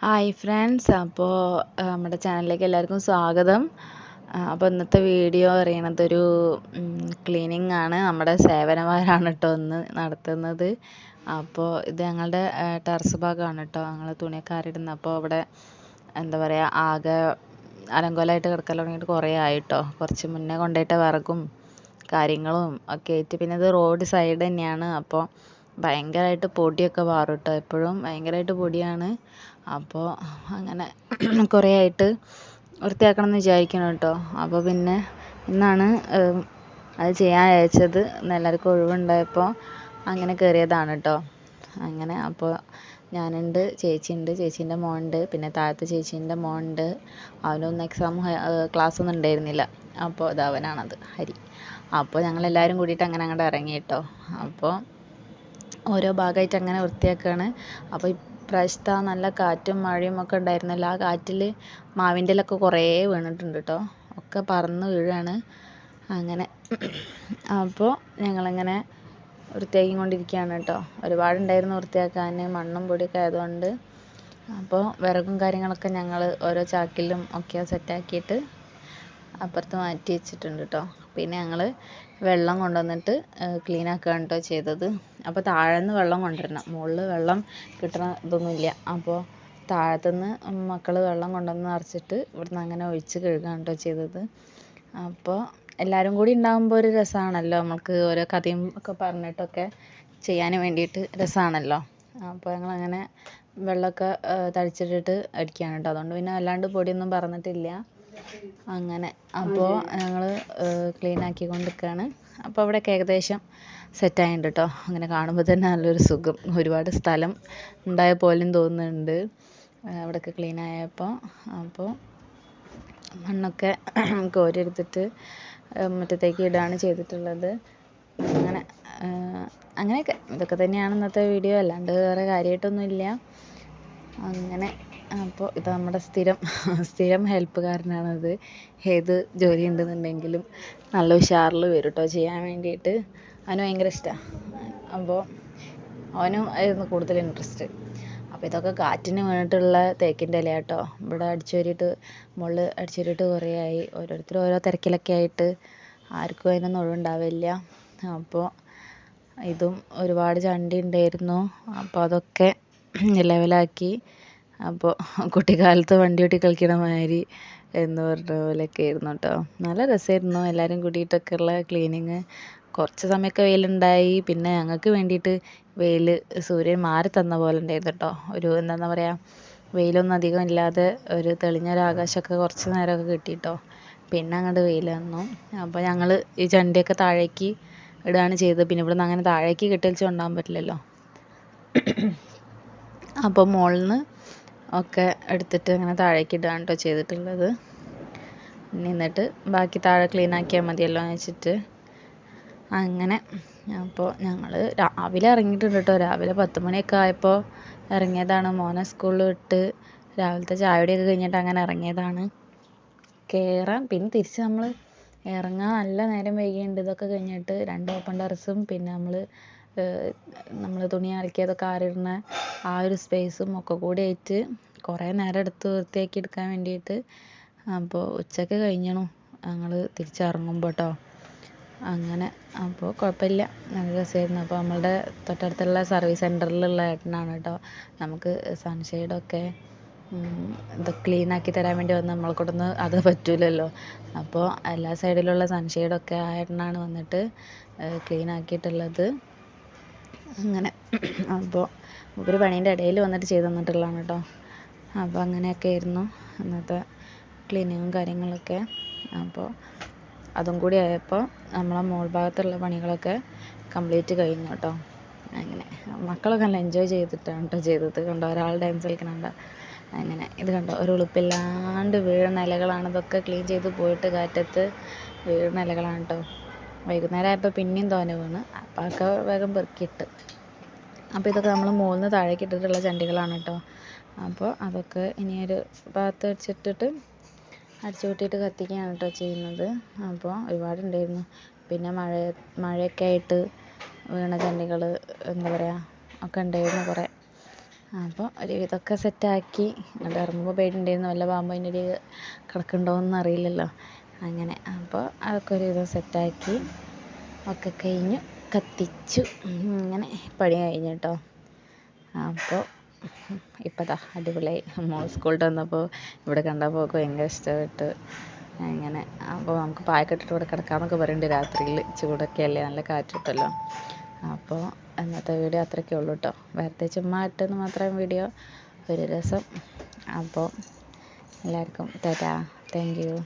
Hi friends, അപ്പോൾ നമ്മുടെ ചാനലിലേക്ക് എല്ലാവർക്കും സ്വാഗതം. അപ്പോൾ ഇന്നത്തെ വീഡിയോ അറിയണത് ഒരു ക്ലീനിങ് ആണ്. നമ്മുടെ സേവനവാരാണ് കേട്ടോ ഇന്ന് നടത്തുന്നത്. അപ്പോൾ ഇത് ഞങ്ങളുടെ ടെറസ് ഭാഗമാണ് കേട്ടോ, ഞങ്ങൾ തുണിയൊക്കെ ആറിയിടുന്നത്. അപ്പോൾ അവിടെ എന്താ പറയുക, ആകെ അലങ്കോലമായിട്ട് കിടക്കാൻ തുടങ്ങിയിട്ട് കുറേ ആയിട്ടോ. കുറച്ച് മുന്നേ കൊണ്ടുപോയിട്ട വിറകും കാര്യങ്ങളും ഒക്കെ ആയിട്ട്, പിന്നെ ഇത് റോഡ് സൈഡ് തന്നെയാണ്. അപ്പോൾ ഭയങ്കരമായിട്ട് പൊടിയൊക്കെ മാറും കേട്ടോ, എപ്പോഴും ഭയങ്കരമായിട്ട് പൊടിയാണ്. അപ്പോൾ അങ്ങനെ കുറേ ആയിട്ട് വൃത്തിയാക്കണം എന്ന് വിചാരിക്കണം കേട്ടോ. അപ്പോൾ പിന്നെ ഇന്നാണ് അത് ചെയ്യാൻ അയച്ചത്. എല്ലാവർക്കും ഒഴിവുണ്ടായപ്പോൾ അങ്ങനെ കയറിയതാണ് കേട്ടോ. അങ്ങനെ അപ്പോൾ ഞാനുണ്ട്, ചേച്ചിയുണ്ട്, ചേച്ചീൻ്റെ മോനുണ്ട്, പിന്നെ താഴത്തെ ചേച്ചീൻ്റെ മോനുണ്ട്. അവനൊന്നും എക്സാം ക്ലാസ്സൊന്നും ഉണ്ടായിരുന്നില്ല. അപ്പോൾ ഇത് അവനാണത്, ഹരി. അപ്പോൾ ഞങ്ങളെല്ലാവരും കൂടിയിട്ട് അങ്ങനെ അങ്ങോട്ട് ഇറങ്ങി കേട്ടോ. അപ്പോൾ ഓരോ ഭാഗമായിട്ട് അങ്ങനെ വൃത്തിയാക്കുകയാണ്. അപ്പോൾ ഇപ്രാവശ്യത്തെ നല്ല കാറ്റും മഴയും ഒക്കെ ഉണ്ടായിരുന്നല്ലോ, ആ കാറ്റിൽ മാവിൻ്റെ ഇലയൊക്കെ കുറേ വീണിട്ടുണ്ട് കേട്ടോ, ഒക്കെ പറന്ന് വീഴാണ്. അങ്ങനെ അപ്പോൾ ഞങ്ങളിങ്ങനെ വൃത്തിയാക്കിക്കൊണ്ടിരിക്കുകയാണ് കേട്ടോ. ഒരുപാടുണ്ടായിരുന്നു വൃത്തിയാക്കാൻ, മണ്ണും പൊടിയൊക്കെ ആയതുകൊണ്ട്. അപ്പോൾ വിറകും കാര്യങ്ങളൊക്കെ ഞങ്ങൾ ഓരോ ചാക്കിലും ഒക്കെ സെറ്റാക്കിയിട്ട് അപ്പുറത്ത് മാറ്റി വെച്ചിട്ടുണ്ട് കേട്ടോ. പിന്നെ ഞങ്ങൾ വെള്ളം കൊണ്ടുവന്നിട്ട് ക്ലീൻ ആക്കുകയാണ് കേട്ടോ ചെയ്തത്. അപ്പോൾ താഴെന്ന് വെള്ളം കൊണ്ടുവരണം, മുകളിൽ വെള്ളം കിട്ടണ ഇതൊന്നുമില്ല. അപ്പോൾ താഴത്തുനിന്ന് മക്കൾ വെള്ളം കൊണ്ടുവന്ന് നിറച്ചിട്ട് ഇവിടുന്ന് അങ്ങനെ ഒഴിച്ച് കഴുകുകയാണ് കേട്ടോ ചെയ്തത്. അപ്പോൾ എല്ലാവരും കൂടി ഉണ്ടാകുമ്പോൾ ഒരു രസമാണല്ലോ, നമുക്ക് ഓരോ കഥയും ഒക്കെ പറഞ്ഞിട്ടൊക്കെ ചെയ്യാൻ വേണ്ടിയിട്ട് രസമാണല്ലോ. അപ്പോൾ ഞങ്ങളങ്ങനെ വെള്ളമൊക്കെ തളിച്ചിട്ടിട്ട് അടിക്കുകയാണ് കേട്ടോ. അതുകൊണ്ട് പിന്നെ അല്ലാണ്ട് പൊടിയൊന്നും പറന്നിട്ടില്ല. അങ്ങനെ അപ്പോൾ ഞങ്ങൾ ക്ലീൻ ആക്കിക്കൊണ്ടിരിക്കുകയാണ്. അപ്പോൾ അവിടെയൊക്കെ ഏകദേശം സെറ്റായിട്ടുണ്ട് കേട്ടോ. അങ്ങനെ കാണുമ്പോൾ തന്നെ നല്ലൊരു സുഖം, ഒരുപാട് സ്ഥലം ഉണ്ടായ പോലെയും തോന്നുന്നുണ്ട് അവിടെയൊക്കെ ക്ലീൻ ആയപ്പോൾ. അപ്പോൾ മണ്ണൊക്കെ കോരിയെടുത്തിട്ട് മുറ്റത്തേക്ക് ഇടുകയാണ് ചെയ്തിട്ടുള്ളത്. അങ്ങനെ അങ്ങനെയൊക്കെ ഇതൊക്കെ തന്നെയാണ് ഇന്നത്തെ വീഡിയോ, അല്ലാണ്ട് വേറെ കാര്യമായിട്ടൊന്നുമില്ല. അങ്ങനെ അപ്പോൾ ഇത് നമ്മുടെ സ്ഥിരം ഹെൽപ്പുകാരനാണത്. ഏത് ജോലി ഉണ്ടെന്നുണ്ടെങ്കിലും നല്ല ഉഷാറിൽ വരും കേട്ടോ ചെയ്യാൻ വേണ്ടിയിട്ട്. അവന് ഭയങ്കര ഇഷ്ടമാണ്. അപ്പോൾ അവനും ആയിരുന്നു കൂടുതൽ ഇൻട്രസ്റ്റ്. അപ്പോൾ ഇതൊക്കെ കാറ്റിന് വീണിട്ടുള്ള തേക്കിൻ്റെ ഇല കേട്ടോ. ഇവിടെ മുകളിൽ അടിച്ചുവരിയിട്ട് കുറേ ആയി. ഓരോരുത്തരും ഓരോ തിരക്കിലൊക്കെ ആയിട്ട് ആർക്കും അതിനൊന്നും ഒഴിവുണ്ടാവില്ല. അപ്പോൾ ഇതും ഒരുപാട് ചണ്ടി ഉണ്ടായിരുന്നു. അപ്പോൾ അതൊക്കെ ലെവലാക്കി. അപ്പോൾ കുട്ടിക്കാലത്ത് വണ്ടി ഓട്ടി കളിക്കണ മാതിരി എന്ന് പറഞ്ഞ പോലെയൊക്കെ ആയിരുന്നു കേട്ടോ. നല്ല രസമായിരുന്നു എല്ലാവരും കൂടിയിട്ടൊക്കെ ഉള്ള ക്ലീനിങ്. കുറച്ച് സമയമൊക്കെ വെയിലുണ്ടായി. പിന്നെ ഞങ്ങൾക്ക് വേണ്ടിയിട്ട് സൂര്യൻ മാറി തന്ന പോലെ ഉണ്ടായിരുന്നു കേട്ടോ. ഒരു എന്താ പറയുക, വെയിലൊന്നും അധികം ഇല്ലാതെ ഒരു തെളിഞ്ഞൊരാകാശമൊക്കെ കുറച്ച് നേരമൊക്കെ കിട്ടി കേട്ടോ. പിന്നെ അങ്ങോട്ട് വെയിൽ വന്നു. അപ്പോൾ ഞങ്ങൾ ഈ ചണ്ടിയൊക്കെ താഴേക്ക് ഇടുകയാണ് ചെയ്തത്. പിന്നെ ഇവിടുന്ന് അങ്ങനെ താഴേക്ക് കെട്ടിവെച്ച് കൊണ്ടുപോകാൻ പറ്റില്ലല്ലോ. അപ്പോൾ മുകളിൽ നിന്ന് ഒക്കെ എടുത്തിട്ട് അങ്ങനെ താഴേക്ക് ഇടുകയാണ് കേട്ടോ ചെയ്തിട്ടുള്ളത്. എന്നിട്ട് ബാക്കി താഴെ ക്ലീൻ ആക്കിയാൽ മതിയല്ലോ എന്ന് വെച്ചിട്ട് അങ്ങനെ. അപ്പോൾ ഞങ്ങൾ രാവിലെ ഇറങ്ങിയിട്ടുണ്ട് കേട്ടോ. രാവിലെ 10 മണിയൊക്കെ ആയപ്പോൾ ഇറങ്ങിയതാണ്. മോനെ സ്കൂളിൽ വിട്ട് രാവിലത്തെ ചായയുടെയൊക്കെ കഴിഞ്ഞിട്ട് അങ്ങനെ ഇറങ്ങിയതാണ്. പിന്നെ തിരിച്ച് നമ്മൾ ഇറങ്ങാൻ നല്ല നേരം വൈകിയുണ്ട്. ഇതൊക്കെ കഴിഞ്ഞിട്ട് 2 ഓപ്പൺ ടെറസും പിന്നെ നമ്മൾ തുണി അലക്കിയതൊക്കെ ആറിടുന്ന ആ ഒരു സ്പേസും ഒക്കെ കൂടി ആയിട്ട് കുറേ നേരം എടുത്ത് വൃത്തിയാക്കി എടുക്കാൻ വേണ്ടിയിട്ട്. അപ്പോൾ ഉച്ചയ്ക്ക് കഴിഞ്ഞണു ഞങ്ങൾ തിരിച്ചിറങ്ങുമ്പോൾ കേട്ടോ. അങ്ങനെ അപ്പോൾ കുഴപ്പമില്ല, നല്ല രസമായിരുന്നു. അപ്പോൾ നമ്മളുടെ തൊട്ടടുത്തുള്ള സർവീസ് സെൻറ്ററിലുള്ള ഏട്ടനാണ് കേട്ടോ. നമുക്ക് സൺഷെയ്ഡൊക്കെ ഇത് ക്ലീൻ ആക്കി തരാൻ വേണ്ടി വന്ന് നമ്മളെ കൊണ്ടൊന്ന് അത് പറ്റൂലല്ലോ. അപ്പോൾ എല്ലാ സൈഡിലുള്ള സൺഷെയ്ഡൊക്കെ ആ ഏട്ടനാണ് വന്നിട്ട് ക്ലീൻ ആക്കിയിട്ടുള്ളത്. അങ്ങനെ അപ്പോൾ ഒരു പണീൻ്റെ ഇടയിൽ വന്നിട്ട് ചെയ്ത് തന്നിട്ടുള്ളതാണ് കേട്ടോ. അപ്പോൾ അങ്ങനെയൊക്കെ ആയിരുന്നു ഇന്നത്തെ ക്ലീനിങ്ങും കാര്യങ്ങളൊക്കെ. അപ്പോൾ അതും കൂടി ആയപ്പോൾ നമ്മളെ മുകൾ ഭാഗത്തുള്ള പണികളൊക്കെ കംപ്ലീറ്റ് കഴിഞ്ഞു കേട്ടോ. അങ്ങനെ മക്കളൊക്കെ നല്ല എൻജോയ് ചെയ്തിട്ടാണ് കേട്ടോ ചെയ്തത്. കണ്ടോ, ഒരാൾ ഡാൻസ് കളിക്കണുണ്ടോ. അങ്ങനെ ഇത് കണ്ടോ, ഒരു ഉളുപ്പില്ലാണ്ട് വീഴുന്ന ഇലകളാണ്. ഇതൊക്കെ ക്ലീൻ ചെയ്ത് പോയിട്ട് കാറ്റത്ത് വീഴുന്ന ഇലകളാണ് കേട്ടോ. വൈകുന്നേരം ആയപ്പോൾ പിന്നെയും തോനെ വീണ്. അപ്പോൾ അതൊക്കെ വേഗം പെറുക്കിയിട്ട്. അപ്പോൾ ഇതൊക്കെ നമ്മൾ മുകളിൽ നിന്ന് താഴേക്ക് ഇട്ടിട്ടുള്ള ചണ്ടികളാണ് കേട്ടോ. അപ്പോൾ അതൊക്കെ ഇനിയൊരു ഭാഗത്ത് വെച്ചിട്ടിട്ട് അടിച്ചു കൂട്ടിയിട്ട് കത്തിക്കുകയാണ് കേട്ടോ ചെയ്യുന്നത്. അപ്പോൾ ഒരുപാടുണ്ടായിരുന്നു. പിന്നെ മഴയൊക്കെ ആയിട്ട് വീണ ചണ്ടികൾ എന്താ പറയുക ഒക്കെ ഉണ്ടായിരുന്നു കുറേ. അപ്പോൾ ഒരുവിധമൊക്കെ സെറ്റാക്കി. എന്നിട്ട് ഇറങ്ങുമ്പോൾ പേടിയുണ്ടായിരുന്നു, വല്ല പാമ്പ് അതിൻ്റെ ഇടയിൽ കിടക്കുന്നുണ്ടോയെന്ന് അറിയില്ലല്ലോ. അങ്ങനെ അപ്പോൾ അതൊക്കെ ഒരുവിധം സെറ്റാക്കി ഒക്കെ കഴിഞ്ഞു, കത്തിച്ചു. ഇങ്ങനെ പണി കഴിഞ്ഞു കേട്ടോ. അപ്പോൾ ഇപ്പോൾ ദാ അടിപൊളിയായി. മോൾ സ്കൂളിൽ വന്നപ്പോൾ ഇവിടെ കണ്ടപ്പോൾ ഒക്കെ ഭയങ്കര ഇഷ്ടപ്പെട്ടു. അങ്ങനെ അപ്പോൾ നമുക്ക് പായൊക്കെ ഇട്ടിട്ട് ഇവിടെ കിടക്കാമെന്നൊക്കെ പറയുന്നുണ്ട് രാത്രിയിൽ. ചൂടൊക്കെ അല്ലേ, നല്ല കാറ്റ് കിട്ടുമല്ലോ. അപ്പോൾ ഇന്നത്തെ വീഡിയോ അത്രയൊക്കെ ഉള്ളൂ കേട്ടോ. വെറുതെ ചുമ്മാ ഇട്ടെന്ന് മാത്രം വീഡിയോ, ഒരു രസം. അപ്പോൾ എല്ലാവർക്കും ടാറ്റാ, താങ്ക് യു.